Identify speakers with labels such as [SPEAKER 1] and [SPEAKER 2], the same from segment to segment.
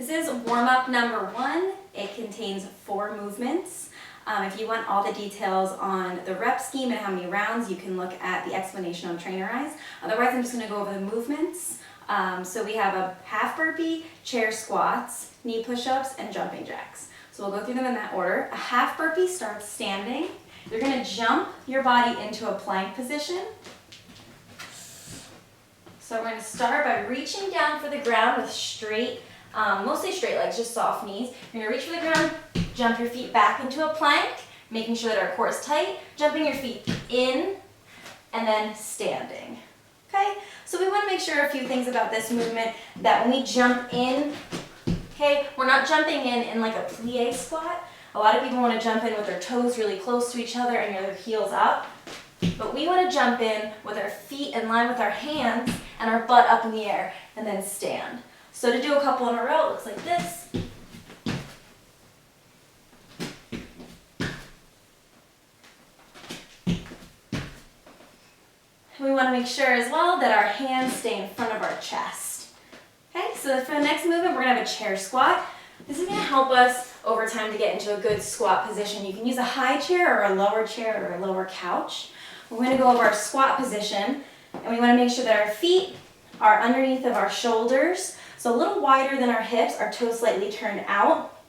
[SPEAKER 1] This is warm-up number 1. It contains 4 movements. If you want all the details on the rep scheme and how many rounds, you can look at the explanation on Trainer Eyes. Otherwise, I'm just going to go over the movements. So we have a half burpee, chair squats, knee push-ups, and jumping jacks. So we'll go through them in that order. A half burpee starts standing. You're going to jump your body into a plank position. So we're going to start by reaching down for the ground with straight, mostly straight legs, just soft knees. You're going to reach for the ground, jump your feet back into a plank, making sure that our core is tight, jumping your feet in, and then standing. Okay, so we want to make sure a few things about this movement, that when we jump in, okay, we're not jumping in like a plie squat. A lot of people want to jump in with their toes really close to each other and their heels up. But we want to jump in with our feet in line with our hands and our butt up in the air and then stand. So to do a couple in a row, it looks like this. We want to make sure as well that our hands stay in front of our chest. Okay, so for the next movement, we're going to have a chair squat. This is going to help us over time to get into a good squat position. You can use a high chair or a lower chair or a lower couch. We're going to go over our squat position, and we want to make sure that our feet are underneath of our shoulders, so a little wider than our hips, our toes slightly turned out.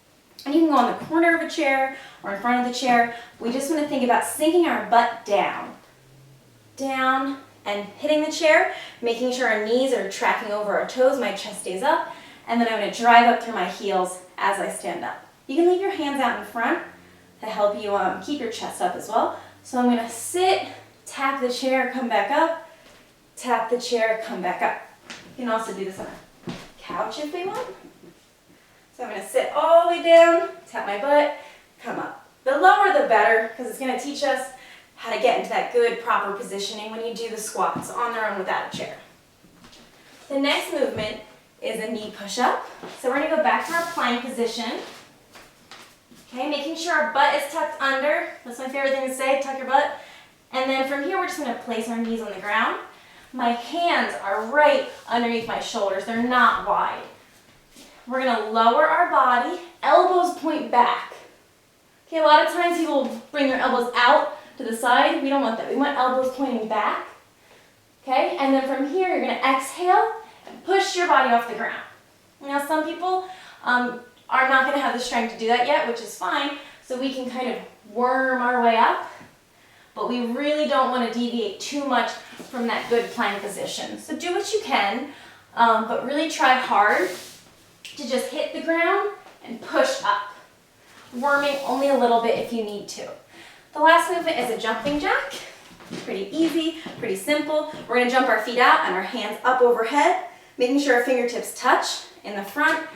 [SPEAKER 1] And you can go on the corner of a chair or in front of the chair. We just want to think about sinking our butt down, and hitting the chair, making sure our knees are tracking over our toes, my chest stays up, and then I'm going to drive up through my heels as I stand up. You can leave your hands out in front to help you keep your chest up as well. So I'm going to sit, tap the chair, come back up, tap the chair, come back up. You can also do this on a couch if they want. So I'm going to sit all the way down, tap my butt, come up. The lower the better, because it's going to teach us how to get into that good proper positioning when you do the squats on their own without a chair. The next movement is a knee push-up. So we're going to go back to our plank position. Okay, making sure our butt is tucked under. That's my favorite thing to say, tuck your butt. And then from here, we're just going to place our knees on the ground. My hands are right underneath my shoulders. They're not wide. We're going to lower our body, elbows point back. Okay, a lot of times people bring their elbows out to the side. We don't want that. We want elbows pointing back. Okay, and then from here, you're going to exhale and push your body off the ground. Now, some people are not going to have the strength to do that yet, which is fine. So we can kind of worm our way up. But we really don't want to deviate too much from that good plank position. So do what you can, but really try hard to just hit the ground and push up. Worming only a little bit if you need to. The last movement is a jumping jack. Pretty easy, pretty simple. We're going to jump our feet out and our hands up overhead, making sure our fingertips touch in the front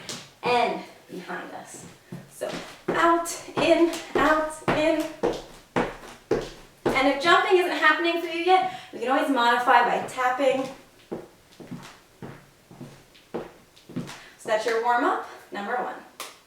[SPEAKER 1] and behind us. So out, in, out, in. And if jumping isn't happening for you yet, we can always modify by tapping. So that's your warm-up number 1.